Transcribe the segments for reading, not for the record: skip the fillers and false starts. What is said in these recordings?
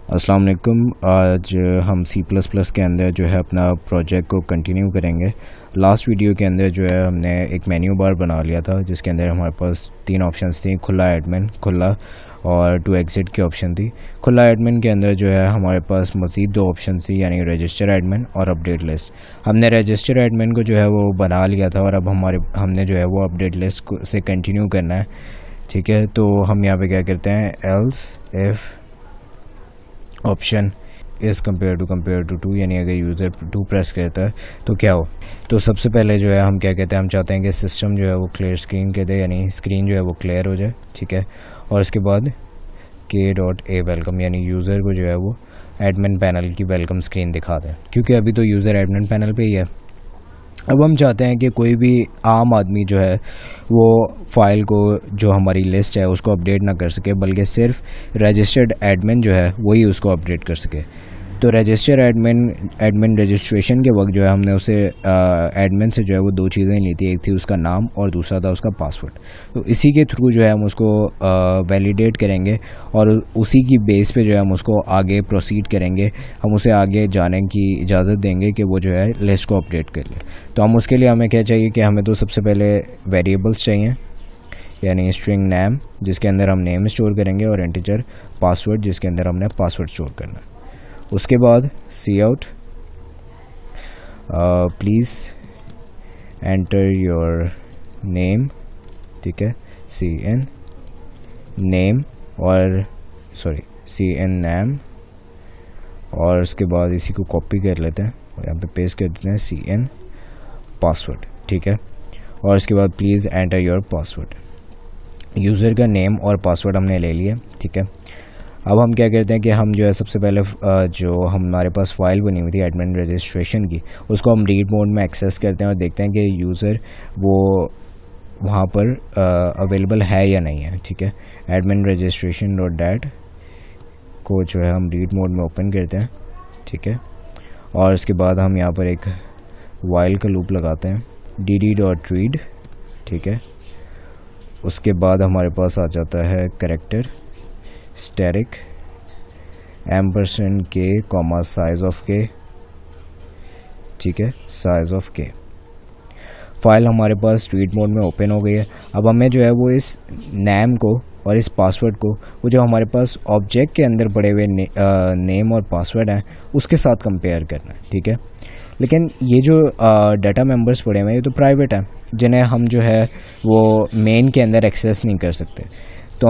अस्सलाम वालेकुम। आज हम C++ के अंदर जो है अपना प्रोजेक्ट को कंटिन्यू करेंगे। लास्ट वीडियो के अंदर जो है हमने एक मेन्यू बार बना लिया था जिसके अंदर हमारे पास 3 ऑप्शंस थी, खुला एडमिन, खुला और टू एग्ज़िट की ऑप्शन थी। खुला एडमिन के अंदर जो है हमारे पास मज़ीद 2 ऑप्शन थी, यानी रजिस्टर एडमिन और अपडेट लिस्ट। हमने रजिस्टर एडमिन को जो है वो बना लिया था और अब हमने जो है वो अपडेट लिस्ट से कंटिन्यू करना है। ठीक है, तो हम यहाँ पे क्या करते हैं, else if option is compare to two, यानी अगर यूज़र 2 प्रेस करता है तो क्या हो। तो सबसे पहले जो है हम क्या कहते हैं, हम चाहते हैं कि सिस्टम जो है वो क्लियर स्क्रीन के दे, यानी स्क्रीन जो है वो क्लियर हो जाए। ठीक है, और उसके बाद k.a वेलकम, यानी यूज़र को जो है वो एडमिन पैनल की वेलकम स्क्रीन दिखा दें, क्योंकि अभी तो यूज़र एडमिन पैनल पे ही है। अब हम चाहते हैं कि कोई भी आम आदमी जो है वो फ़ाइल को, जो हमारी लिस्ट है, उसको अपडेट ना कर सके, बल्कि सिर्फ रजिस्टर्ड एडमिन जो है वही उसको अपडेट कर सके। तो रजिस्टर एडमिन रजिस्ट्रेशन के वक्त जो है हमने उसे एडमिन से जो है वो 2 चीज़ें ली थी, एक थी उसका नाम और दूसरा था उसका पासवर्ड। तो इसी के थ्रू जो है हम उसको वैलिडेट करेंगे और उसी की बेस पे जो है हम उसको आगे प्रोसीड करेंगे। हम उसे आगे जाने की इजाज़त देंगे कि वो जो है लिस्ट को अपडेट कर ले। तो हम उसके लिए हमें क्या चाहिए कि हमें तो सबसे पहले वेरिएबल्स चाहिए, यानी स्ट्रिंग नेम जिसके अंदर हम नेम स्टोर करेंगे और इंटीजर पासवर्ड जिसके अंदर हमने पासवर्ड स्टोर करना है। उसके बाद cout please enter your name. ठीक है, सी एन नेम और सी एन नेम, और उसके बाद इसी को कॉपी कर लेते हैं और यहाँ पे पेस्ट कर देते हैं सी एन पासवर्ड। ठीक है, और उसके बाद please enter your password. User का नेम और पासवर्ड हमने ले लिया। ठीक है, अब हम क्या करते हैं कि हम जो है सबसे पहले जो हमारे पास फ़ाइल बनी हुई थी एडमिन रजिस्ट्रेशन की, उसको हम रीड मोड में एक्सेस करते हैं और देखते हैं कि यूज़र वो वहाँ पर अवेलेबल है या नहीं है। ठीक है, एडमिन रजिस्ट्रेशन डॉट डैट को जो है हम रीड मोड में ओपन करते हैं। ठीक है, और उसके बाद हम यहाँ पर एक वाइल का लूप लगाते हैं, dd.read। ठीक है, उसके बाद हमारे पास आ जाता है character static %k comma size of k। ठीक है, साइज ऑफ k। फाइल हमारे पास रीड मोड में ओपन हो गई है। अब हमें जो है वो इस नेम को और इस पासवर्ड को, वो जो हमारे पास ऑब्जेक्ट के अंदर पड़े हुए नेम और पासवर्ड हैं उसके साथ कंपेयर करना है। ठीक है, लेकिन ये जो डाटा मेंबर्स पड़े हुए हैं ये तो प्राइवेट हैं, जिन्हें हम जो है वो मेन के अंदर एक्सेस नहीं कर सकते। तो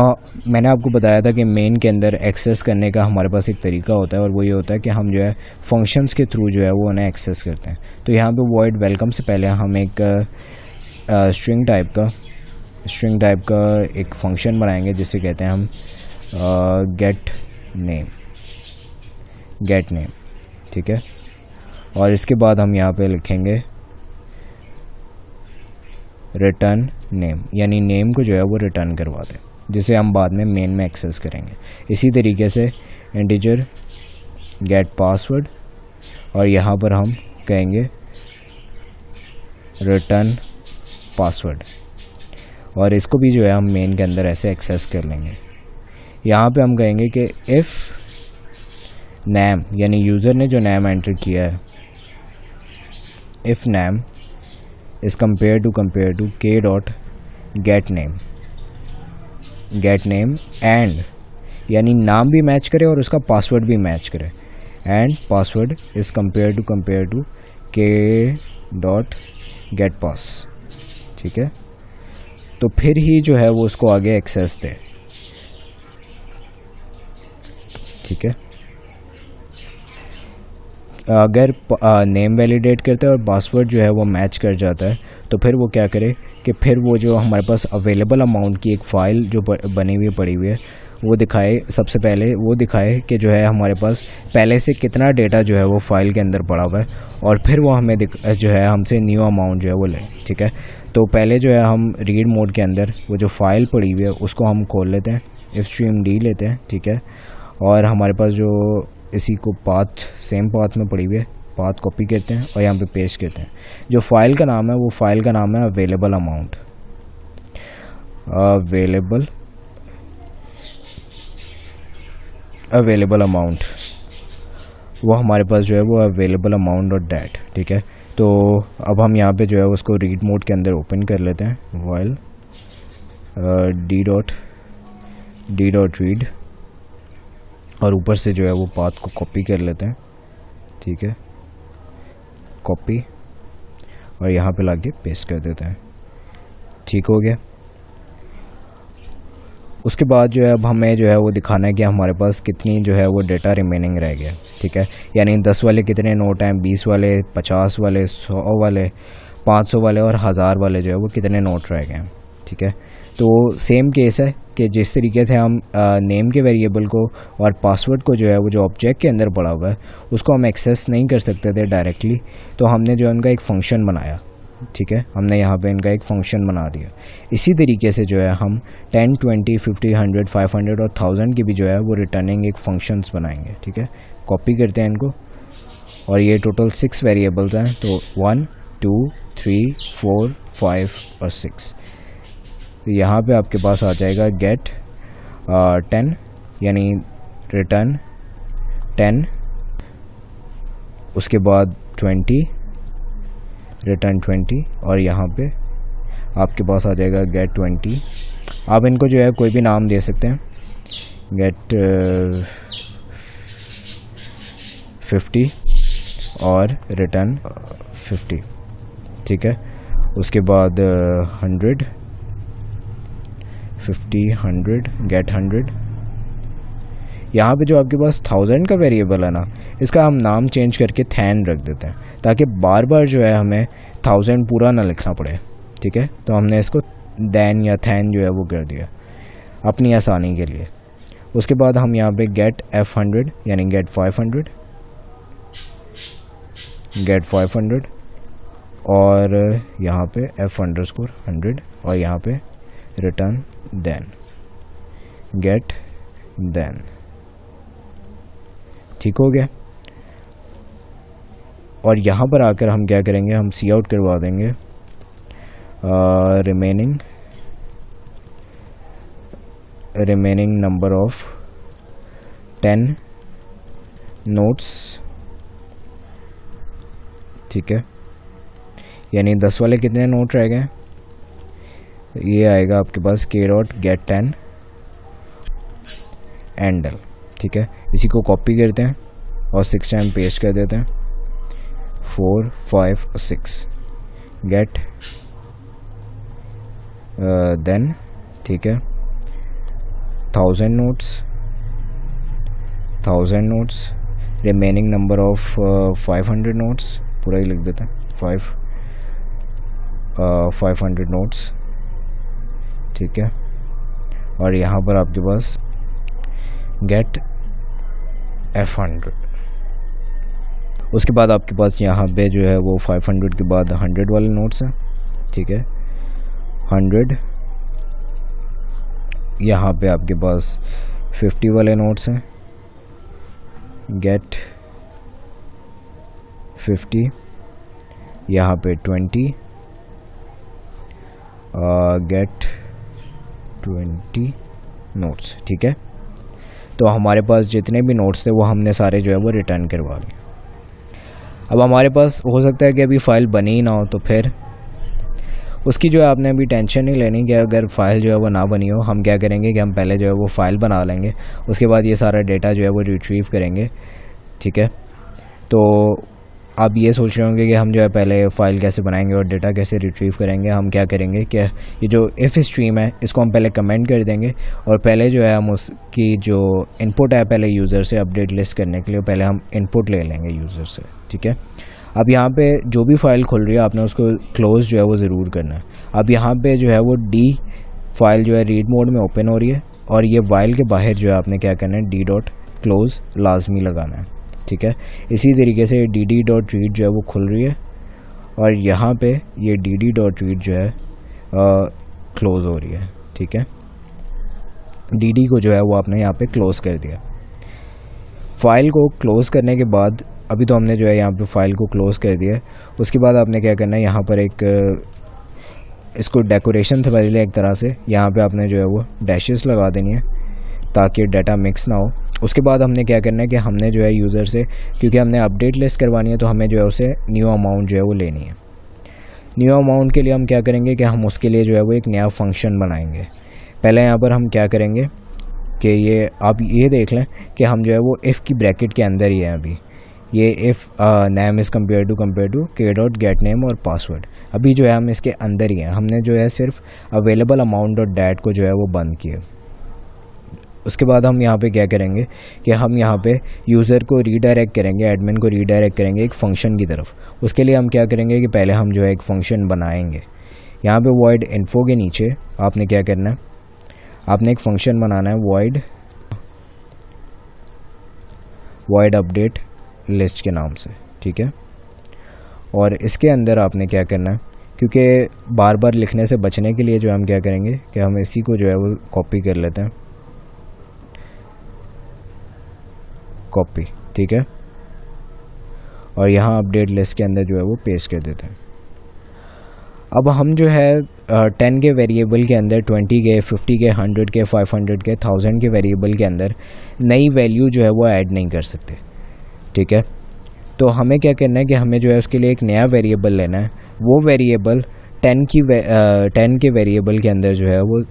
मैंने आपको बताया था कि मेन के अंदर एक्सेस करने का हमारे पास एक तरीका होता है, और वो ये होता है कि हम जो है फंक्शंस के थ्रू जो है वो उन्हें एक्सेस करते हैं। तो यहाँ पे वॉइड वेलकम से पहले हम एक स्ट्रिंग टाइप का एक फंक्शन बनाएंगे जिसे कहते हैं हम गेट नेम। ठीक है, और इसके बाद हम यहाँ पे लिखेंगे रिटर्न नेम, यानी नेम को जो है वो रिटर्न करवा दें, जिसे हम बाद में मेन में एक्सेस करेंगे। इसी तरीके से इंटीजर गेट पासवर्ड, और यहाँ पर हम कहेंगे रिटर्न पासवर्ड, और इसको भी जो है हम मेन के अंदर ऐसे एक्सेस कर लेंगे। यहाँ पे हम कहेंगे कि इफ़ नेम, यानी यूज़र ने जो नेम एंटर किया है, if name is compare to k dot get name and, यानी नाम भी मैच करे और उसका पासवर्ड भी मैच करे, and password is compare to k dot get pass. ठीक है, तो फिर ही जो है वो उसको आगे एक्सेस दे। ठीक है, अगर नेम वैलिडेट करता है और पासवर्ड जो है वो मैच कर जाता है, तो फिर वो क्या करे कि फिर वो जो हमारे पास अवेलेबल अमाउंट की एक फ़ाइल जो बनी हुई पड़ी हुई है वो दिखाए। सबसे पहले वो दिखाए कि जो है हमारे पास पहले से कितना डेटा जो है वो फ़ाइल के अंदर पड़ा हुआ है, और फिर वो हमें जो है हमसे न्यू अमाउंट जो है वो ले। ठीक है, तो पहले जो है हम रीड मोड के अंदर वो जो फ़ाइल पड़ी हुई है उसको हम खोल लेते हैं, ifstreamd लेते हैं। ठीक है, और हमारे पास जो इसी को सेम पाथ में पड़ी हुई है, पाथ कॉपी करते हैं और यहाँ पे पेस्ट करते हैं। जो फाइल का नाम है वो फाइल का नाम है अवेलेबल अवेलेबल अमाउंट, वो हमारे पास जो है वो अवेलेबल अमाउंट और डेट, ठीक है। तो अब हम यहाँ पे जो है उसको रीड मोड के अंदर ओपन कर लेते हैं, वाइल डी डॉट रीड, और ऊपर से जो है वो पाथ को कॉपी कर लेते हैं, ठीक है, कॉपी, और यहाँ पे लाके पेस्ट कर देते हैं, ठीक हो गया। उसके बाद जो है अब हमें जो है वो दिखाना है कि हमारे पास कितनी जो है वो डेटा रिमेनिंग रह गया, ठीक है। यानी 10 वाले कितने नोट हैं, 20 वाले, 50 वाले, 100 वाले, 500 वाले और 1000 वाले जो है वो कितने नोट रह गए हैं, ठीक है। तो सेम केस है कि जिस तरीके से हम नेम के वेरिएबल को और पासवर्ड को जो है वो जो ऑब्जेक्ट के अंदर पड़ा हुआ है उसको हम एक्सेस नहीं कर सकते थे डायरेक्टली, तो हमने जो है उनका एक फ़ंक्शन बनाया, ठीक है। हमने यहाँ पे इनका एक फ़ंक्शन बना दिया। इसी तरीके से जो है हम 10, 20, 50, 100, 500 और 1000 की भी जो है वो रिटर्निंग एक फ़ंक्शंस बनाएंगे, ठीक है। कॉपी करते हैं इनको, और ये टोटल 6 वेरिएबल्स हैं, तो 1, 2, 3, 4, 5 और 6। तो यहाँ पे आपके पास आ जाएगा गेट 10, यानी रिटर्न 10, उसके बाद 20, रिटर्न 20, और यहाँ पे आपके पास आ जाएगा गेट 20। आप इनको जो है कोई भी नाम दे सकते हैं, गेट 50 और रिटर्न 50, ठीक है। उसके बाद 100, 50, 100, गेट 100। यहाँ पे जो आपके पास 1000 का वेरिएबल है ना, इसका हम नाम चेंज करके थैन रख देते हैं, ताकि बार बार जो है हमें 1000 पूरा ना लिखना पड़े, ठीक है। तो हमने इसको दैन या थैन जो है वो कर दिया अपनी आसानी के लिए। उसके बाद हम यहाँ पे गेट F100 यानी गेट 500, गेट 500, और यहाँ पे F_100 और यहाँ पे रिटर्न देन, गेट देन, ठीक हो गया। और यहाँ पर आकर हम क्या करेंगे, हम सी आउट करवा देंगे रिमेनिंग नंबर ऑफ 10 नोट्स, ठीक है। यानी 10 वाले कितने नोट रह गए, ये आएगा आपके पास k डॉट गेट 10 एंडल, ठीक है। इसी को कॉपी करते हैं और 6 टाइम पेस्ट कर देते हैं, 4, 5 और 6, गेट देन, ठीक है। 1000 notes, remaining number of 500 notes, पूरा ही लिख देते हैं, 500 नोट्स, ठीक है। और यहाँ पर आपके पास गेट F100। उसके बाद आपके पास यहाँ पे जो है वो 500 के बाद 100 वाले नोट्स हैं, ठीक है। 100, यहाँ पे आपके पास 50 वाले नोट्स हैं, गेट 50, यहाँ पे 20, गेट 20 नोट्स, ठीक है। तो हमारे पास जितने भी नोट्स थे वो हमने सारे जो है वो रिटर्न करवा लिए। अब हमारे पास हो सकता है कि अभी फ़ाइल बनी ही ना हो, तो फिर उसकी जो है आपने अभी टेंशन नहीं लेनी कि अगर फ़ाइल जो है वो ना बनी हो। हम क्या करेंगे कि हम पहले जो है वो फ़ाइल बना लेंगे, उसके बाद ये सारा डेटा जो है वो रिट्रीव करेंगे, ठीक है। तो आप ये सोच रहे होंगे कि हम जो है पहले फ़ाइल कैसे बनाएंगे और डेटा कैसे रिट्रीव करेंगे। हम क्या करेंगे कि ये जो इफ़ स्ट्रीम है इसको हम पहले कमेंट कर देंगे, और पहले जो है हम उसकी जो इनपुट है पहले यूज़र से अपडेट लिस्ट करने के लिए पहले हम इनपुट ले लेंगे यूज़र से, ठीक है। अब यहाँ पे जो भी फ़ाइल खुल रही है आपने उसको क्लोज़ जो है वो ज़रूर करना है। अब यहाँ पे जो है वो डी फाइल जो है रीड मोड में ओपन हो रही है, और ये वाइल के बाहर जो है आपने क्या करना है, डी डॉट क्लोज़ लाजमी लगाना है, ठीक है। इसी तरीके से डी डी डॉट रीड जो है वो खुल रही है, और यहाँ पे ये डी डी डॉट रीड जो है क्लोज़ हो रही है, ठीक है। डी डी को जो है वो आपने यहाँ पे क्लोज़ कर दिया। फ़ाइल को क्लोज़ करने के बाद अभी तो हमने जो है यहाँ पे फ़ाइल को क्लोज़ कर दिया, उसके बाद आपने क्या करना है, यहाँ पर एक इसको डेकोरेशन से पहले एक तरह से यहाँ पे आपने जो है वो डैशेस लगा देनी है, ताकि डाटा मिक्स ना हो। उसके बाद हमने क्या करना है कि हमने जो है यूज़र से, क्योंकि हमने अपडेट लिस्ट करवानी है, तो हमें जो है उसे न्यू अमाउंट जो है वो लेनी है। न्यू अमाउंट के लिए हम क्या करेंगे कि हम उसके लिए जो है वो एक नया फंक्शन बनाएंगे। पहले यहाँ पर हम क्या करेंगे कि ये आप ये देख लें कि हम जो है वो इफ़ की ब्रैकेट के अंदर ही हैं अभी। ये if name is compare to K dot get name और पासवर्ड, अभी जो है हम इसके अंदर ही हैं। हमने जो है सिर्फ अवेलेबल अमाउंट डॉट डैट को जो है वो बंद किया। उसके बाद हम यहाँ पे क्या करेंगे कि हम यहाँ पे यूज़र को रीडायरेक्ट करेंगे, एडमिन को रीडायरेक्ट करेंगे एक फ़ंक्शन की तरफ। उसके लिए हम क्या करेंगे कि पहले हम जो है एक फ़ंक्शन बनाएंगे। यहाँ पे वॉइड इन्फो के नीचे आपने क्या करना है, आपने एक फ़ंक्शन बनाना है वॉइड अपडेट लिस्ट के नाम से, ठीक है। और इसके अंदर आपने क्या करना है, क्योंकि बार बार लिखने से बचने के लिए जो हम क्या करेंगे कि हम इसी को जो है वो कॉपी कर लेते हैं, कॉपी, ठीक है। और यहाँ अपडेट लिस्ट के अंदर जो है वो पेस्ट कर देते हैं। अब हम जो है 10 के वेरिएबल के अंदर 20 के 50 के 100 के 500 के 1000 के वेरिएबल के अंदर नई वैल्यू जो है वो ऐड नहीं कर सकते, ठीक है। तो हमें क्या करना है कि हमें जो है उसके लिए एक नया वेरिएबल लेना है। वो वेरिएबल 10 के वेरिएबल के अंदर जो है वो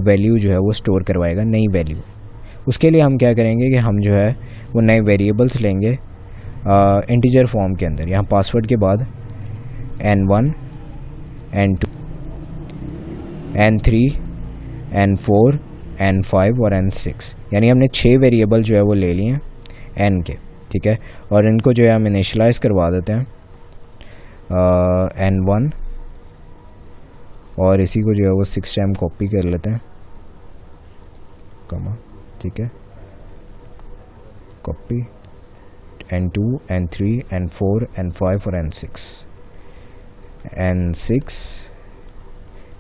वैल्यू जो है वो स्टोर करवाएगा, नई वैल्यू। उसके लिए हम क्या करेंगे कि हम जो है वो नए वेरिएबल्स लेंगे इंटीजर फॉर्म के अंदर। यहाँ पासवर्ड के बाद n1 n2 n3 n4 n5 और n6, यानी हमने 6 वेरिएबल जो है वो ले लिए हैं n के, ठीक है। और इनको जो है हम इनिशियलाइज करवा देते हैं n1, और इसी को जो है वो 6 टाइम कॉपी कर लेते हैं, कमा, ठीक है, copy n2 n3 n4 n5 और n6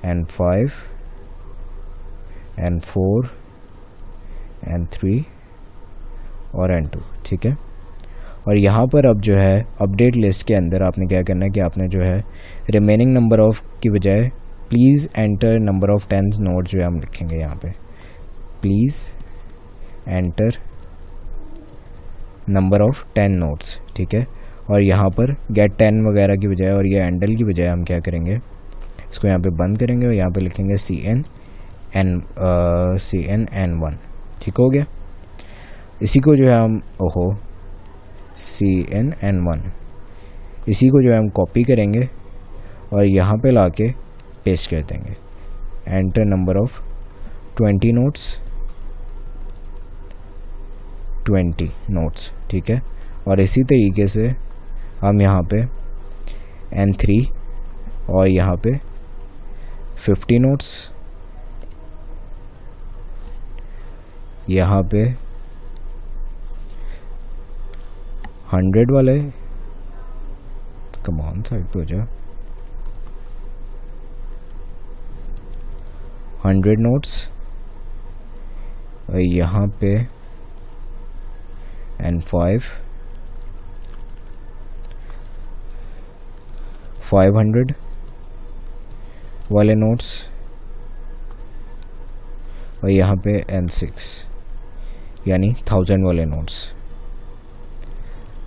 n5 n4 n3 और n2, ठीक है। और यहाँ पर अब जो है अपडेट लिस्ट के अंदर आपने क्या करना है कि आपने जो है रिमेनिंग नंबर ऑफ की बजाय please enter number of 10 node जो है हम लिखेंगे यहाँ पे, please enter number of 10 nodes, ठीक है। और यहाँ पर गेट 10 वगैरह की बजाय और ये हैंडल की बजाय हम क्या करेंगे, इसको यहाँ पे बंद करेंगे और यहाँ पे लिखेंगे cn_n1, ठीक हो गया। इसी को जो है हम cn_n1, इसी को जो है हम कॉपी करेंगे और यहाँ पे लाके पेस्ट कर देंगे, एंटर नंबर ऑफ 20 नोट्स, ठीक है। और इसी तरीके से हम यहाँ पे n3 और यहाँ पे 50 नोट्स, यहाँ पे 100 वाले, कम ऑन साइड पे हो जाए, 100 नोट्स, और यहाँ पे n5 500 वाले नोट्स, और यहाँ पे n6 यानी 1000 वाले नोट्स,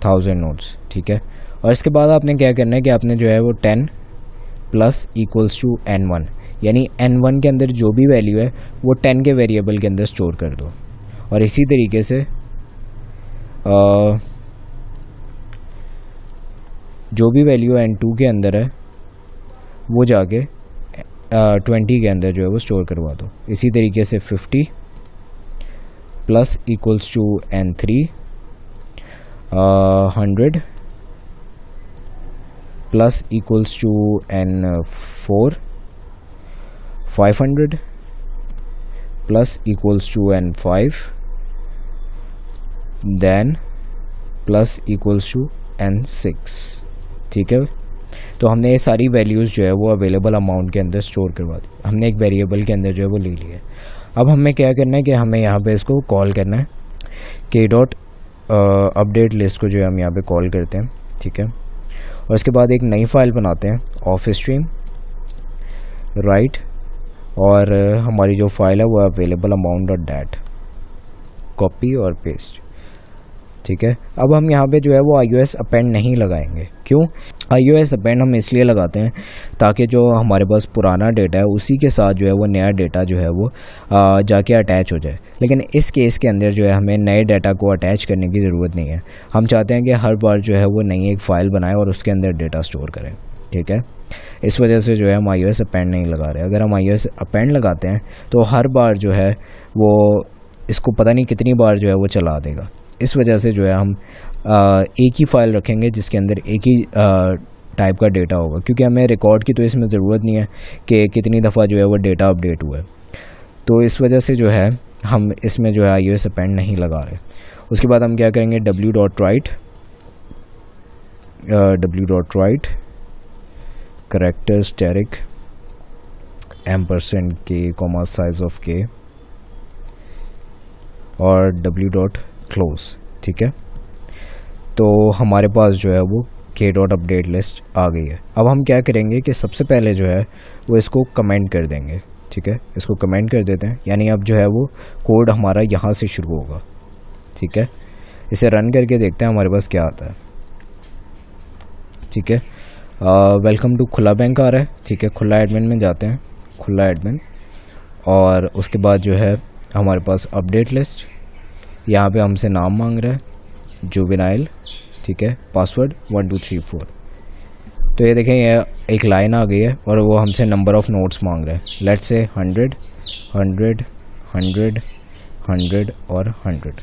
1000 नोट्स, ठीक है। और इसके बाद आपने क्या करना है कि आपने जो है वो 10 प्लस इक्वल्स टू n1, यानी n1 के अंदर जो भी वैल्यू है वो 10 के वेरिएबल के अंदर स्टोर कर दो। और इसी तरीके से जो भी वैल्यू n2 के अंदर है वो जाके 20 के अंदर जो है वो स्टोर करवा दो। इसी तरीके से 50 plus equals to n3, 100 plus equals to n4, 500 plus equals to n5, then plus equals to n6, ठीक है। तो हमने ये सारी वैल्यूज़ जो है वो अवेलेबल अमाउंट के अंदर स्टोर करवा दी, हमने एक वेरिएबल के अंदर जो है वो ले लिया। अब हमें क्या करना है कि हमें यहाँ पे इसको कॉल करना है, के डॉट अपडेट लिस्ट को जो है हम यहाँ पे कॉल करते हैं, ठीक है। और इसके बाद एक नई फाइल बनाते हैं ऑफ स्ट्रीम राइट, और हमारी जो फाइल है वो available amount dot that, copy और पेस्ट, ठीक है। अब हम यहाँ पे जो है वो iOS अपेंड नहीं लगाएंगे। क्यों? iOS अपेंड हम इसलिए लगाते हैं ताकि जो हमारे पास पुराना डेटा है उसी के साथ जो है वो नया डेटा जो है वो जाके अटैच हो जाए। लेकिन इस केस के अंदर जो है हमें नए डाटा को अटैच करने की ज़रूरत नहीं है। हम चाहते हैं कि हर बार जो है वो नई एक फ़ाइल बनाए और उसके अंदर डेटा स्टोर करें, ठीक है। इस वजह से जो है हम iOS अपेंड नहीं लगा रहे। अगर हम iOS अपेंड लगाते हैं तो हर बार जो है वो इसको पता नहीं कितनी बार जो है वो चला देगा। इस वजह से जो है हम एक ही फ़ाइल रखेंगे जिसके अंदर एक ही टाइप का डेटा होगा, क्योंकि हमें रिकॉर्ड की तो इसमें ज़रूरत नहीं है कि कितनी दफ़ा जो है वो डेटा अपडेट हुआ है। तो इस वजह से जो है हम इसमें जो है iOS अपेंड नहीं लगा रहे। उसके बाद हम क्या करेंगे, w.write character static %k, size of k और w.close, ठीक है। तो हमारे पास जो है वो k.update लिस्ट आ गई है। अब हम क्या करेंगे कि सबसे पहले जो है वो इसको कमेंट कर देंगे, ठीक है। इसको कमेंट कर देते हैं, यानी अब जो है वो कोड हमारा यहाँ से शुरू होगा, ठीक है। इसे रन करके देखते हैं हमारे पास क्या आता है, ठीक है। वेलकम टू खुला बैंक आ रहा है, ठीक है। खुला एडमिन में जाते हैं, खुला एडमिन, और उसके बाद जो है हमारे पास अपडेट लिस्ट। यहाँ पे हमसे नाम मांग रहा है जुवेनाइल, ठीक है। पासवर्ड 1234। तो ये देखें, ये एक लाइन आ गई है और वो हमसे नंबर ऑफ़ नोट्स मांग रहा है। लेट्स से 100 100 100 100 और 100।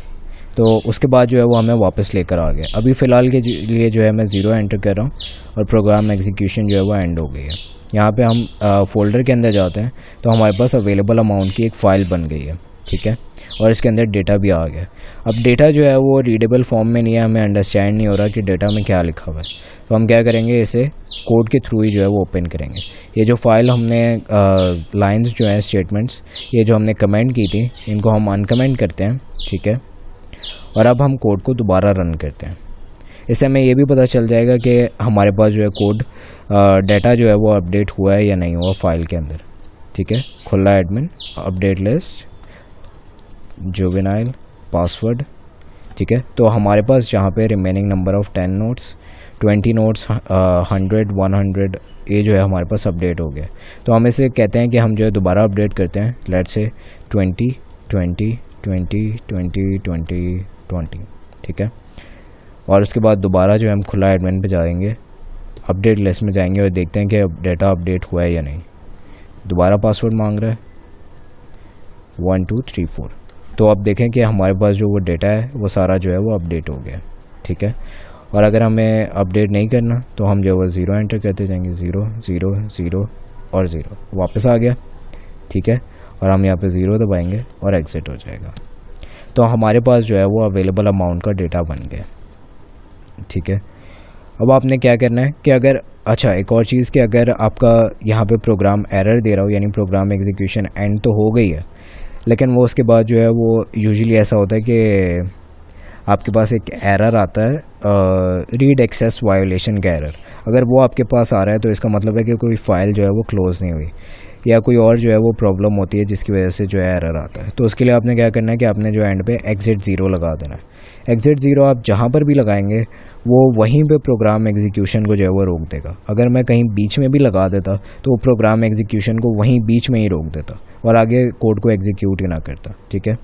तो उसके बाद जो है वो हमें वापस लेकर आ गया। अभी फ़िलहाल के लिए जो है मैं 0 एंटर कर रहा हूँ और प्रोग्राम एग्जीक्यूशन जो है वो एंड हो गई है। यहाँ पे हम फ़ोल्डर के अंदर जाते हैं तो हमारे पास अवेलेबल अमाउंट की एक फ़ाइल बन गई है, ठीक है। और इसके अंदर डेटा भी आ गया। अब डेटा जो है वो रीडेबल फॉर्म में नहीं है, हमें अंडरस्टैंड नहीं हो रहा कि डेटा में क्या लिखा हुआ है। तो हम क्या करेंगे, इसे कोड के थ्रू ही जो है वो ओपन करेंगे। ये जो फाइल हमने लाइंस जो हैं, स्टेटमेंट्स, ये जो हमने कमेंट की थी, इनको हम अनकमेंट करते हैं, ठीक है। और अब हम कोड को दोबारा रन करते हैं। इससे हमें ये भी पता चल जाएगा कि हमारे पास जो है कोड डाटा जो है वो अपडेट हुआ है या नहीं हुआ फाइल के अंदर, ठीक है। खुला admin, update list, juvenile, password, ठीक है। तो हमारे पास जहाँ पे remaining number of 10 notes, 20 notes, 100 100, ये जो है हमारे पास अपडेट हो गया। तो हम इसे कहते हैं कि हम जो है दोबारा अपडेट करते हैं। लेट्स से 20 20 20 20 20 20, ठीक है। और उसके बाद दोबारा जो है हम खुला एडमिन पे जाएंगे, अपडेट लिस्ट में जाएंगे और देखते हैं कि डेटा अपडेट हुआ है या नहीं। दोबारा पासवर्ड मांग रहा है 1 2 3 4। तो अब देखें कि हमारे पास जो वो डेटा है वो सारा जो है वो अपडेट हो गया, ठीक है। और अगर हमें अपडेट नहीं करना तो हम जो है वो 0 एंटर करते जाएंगे, 0 0 0 और 0, वापस आ गया, ठीक है। और हम यहाँ पे 0 दबाएंगे और एग्ज़िट हो जाएगा। तो हमारे पास जो है वो अवेलेबल अमाउंट का डेटा बन गया, ठीक है। अब आपने क्या करना है कि अगर, अच्छा एक और चीज़ कि अगर आपका यहाँ पे प्रोग्राम एरर दे रहा हो, यानी प्रोग्राम एग्जीक्यूशन एंड तो हो गई है, लेकिन वो उसके बाद जो है वो यूजुअली ऐसा होता है कि आपके पास एक एरर आता है, रीड एक्सेस वायोलेशन का एरर। अगर वो आपके पास आ रहा है तो इसका मतलब है कि कोई फ़ाइल जो है वो क्लोज़ नहीं हुई, या कोई और जो है वो प्रॉब्लम होती है जिसकी वजह से जो है एरर आता है। तो उसके लिए आपने क्या करना है कि आपने जो एंड पे एग्ज़िट 0 लगा देना है। एग्ज़िट 0 आप जहाँ पर भी लगाएंगे वो वहीं पे प्रोग्राम एग्जीक्यूशन को जो है वो रोक देगा। अगर मैं कहीं बीच में भी लगा देता तो वो प्रोग्राम एग्जीक्यूशन को वहीं बीच में ही रोक देता और आगे कोड को एग्जीक्यूट ही ना करता, ठीक है।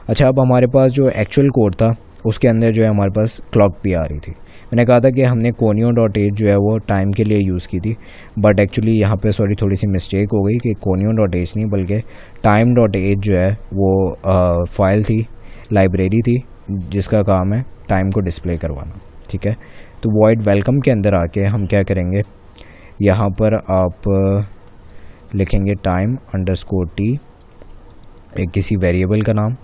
अच्छा, अब हमारे पास जो एक्चुअल कोड था उसके अंदर जो है हमारे पास क्लॉक भी आ रही थी। मैंने कहा था कि हमने conio.h जो है वो टाइम के लिए यूज़ की थी, बट एक्चुअली यहाँ पे सॉरी थोड़ी सी मिस्टेक हो गई कि conio.h नहीं बल्कि time.h जो है वो फ़ाइल थी, लाइब्रेरी थी, जिसका काम है टाइम को डिस्प्ले करवाना, ठीक है। तो वॉइड वेलकम के अंदर आके हम क्या करेंगे, यहाँ पर आप लिखेंगे time_t, एक किसी वेरिएबल का नाम,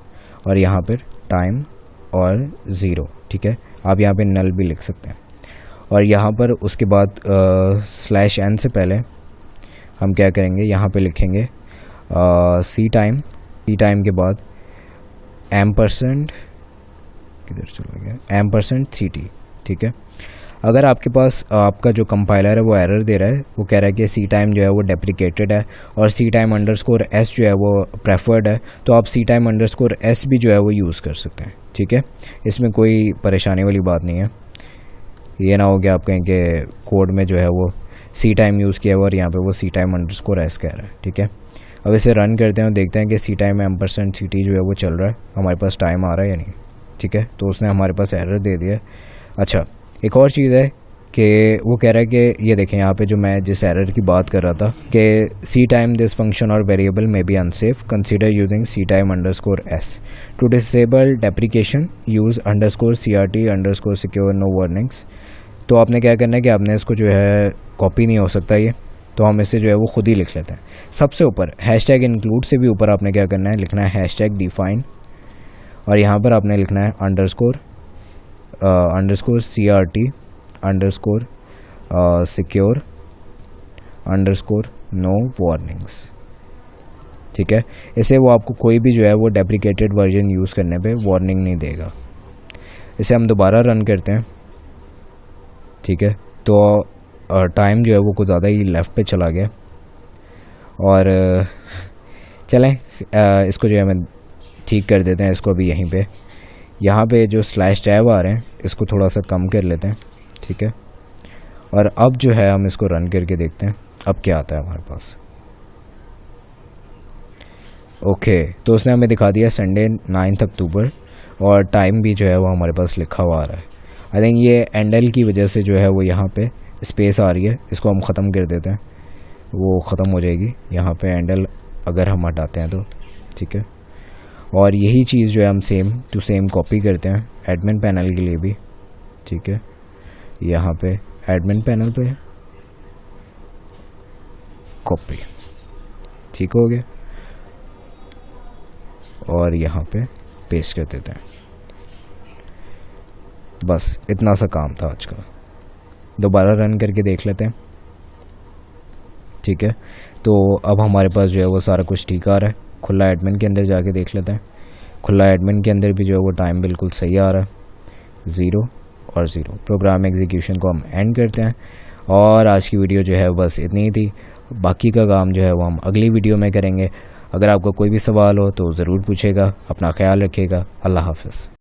और यहाँ पर टाइम और 0, ठीक है। आप यहाँ पे नल भी लिख सकते हैं। और यहाँ पर उसके बाद /n से पहले हम क्या करेंगे, यहाँ पे लिखेंगे सी टाइम के बाद %, किधर चला गया, %ct, ठीक है। अगर आपके पास आपका जो कंपाइलर है वो एरर दे रहा है, वो कह रहा है कि सी टाइम जो है वो डेप्रिकेटेड है और सी टाइम अंडरस्कोर एस जो है वो प्रेफर्ड है, तो आप सी टाइम अंडरस्कोर एस भी जो है वो यूज़ कर सकते हैं। ठीक है, इसमें कोई परेशानी वाली बात नहीं है। ये ना हो कि आप कहें कि कोड में जो है वो सी टाइम यूज़ किया हुआ और यहाँ पे वो सी टाइम अंडरस्कोर एस कह रहा है। ठीक है, अब इसे रन करते हैं और देखते हैं कि C time ampersand C T जो है वो चल रहा है, हमारे पास टाइम आ रहा है या नहीं। ठीक है, तो उसने हमारे पास एरर दे दिया है। अच्छा, एक और चीज़ है कि वो कह रहा है कि ये देखें यहाँ पे जो मैं जिस एरर की बात कर रहा था कि C time this function or variable may be unsafe, consider using C time underscore S to disable deprecation, use underscore C R T underscore secure no warnings. तो आपने क्या करना है कि आपने इसको जो है कॉपी नहीं हो सकता ये, तो हम इसे जो है वो खुद ही लिख लेते हैं। सबसे ऊपर हैशटैग इंक्लूड से भी ऊपर आपने क्या करना है, लिखना है हैशटैग डिफाइन और यहाँ पर आपने लिखना है underscore C R T underscore secure underscore no warnings. ठीक है, इसे वो आपको कोई भी जो है वो डेप्रिकेटेड वर्जन यूज़ करने पे वार्निंग नहीं देगा। इसे हम दोबारा रन करते हैं। ठीक है, तो टाइम जो है वो कुछ ज़्यादा ही लेफ़्ट पे चला गया और चलें इसको जो है मैं ठीक कर देते हैं। इसको अभी यहीं पे यहाँ पे जो स्लैश टैब आ रहे हैं इसको थोड़ा सा कम कर लेते हैं। ठीक है, और अब जो है हम इसको रन करके देखते हैं अब क्या आता है हमारे पास। ओके, तो उसने हमें दिखा दिया संडे 9 अक्टूबर और टाइम भी जो है वो हमारे पास लिखा हुआ आ रहा है। आई थिंक ये एंडल की वजह से जो है वो यहाँ पे स्पेस आ रही है, इसको हम ख़त्म कर देते हैं, वो ख़त्म हो जाएगी यहाँ पे एंडल अगर हम हटाते हैं तो। ठीक है, और यही चीज़ जो है हम सेम टू सेम कॉपी करते हैं एडमिन पैनल के लिए भी। ठीक है, यहाँ पे एडमिन पैनल पे कॉपी, ठीक हो गया, और यहाँ पे पेस्ट कर देते हैं। बस इतना सा काम था आज का। दोबारा रन करके देख लेते हैं। ठीक है, तो अब हमारे पास जो है वो सारा कुछ ठीक आ रहा है। खुला एडमिन के अंदर जाके देख लेते हैं। खुला एडमिन के अंदर भी जो है वो टाइम बिल्कुल सही आ रहा है, 0 और 0। प्रोग्राम एग्जीक्यूशन को हम एंड करते हैं और आज की वीडियो जो है बस इतनी ही थी। बाकी का काम जो है वो हम अगली वीडियो में करेंगे। अगर आपका कोई भी सवाल हो तो ज़रूर पूछेगा। अपना ख्याल रखिएगा। अल्लाह हाफ़िज़।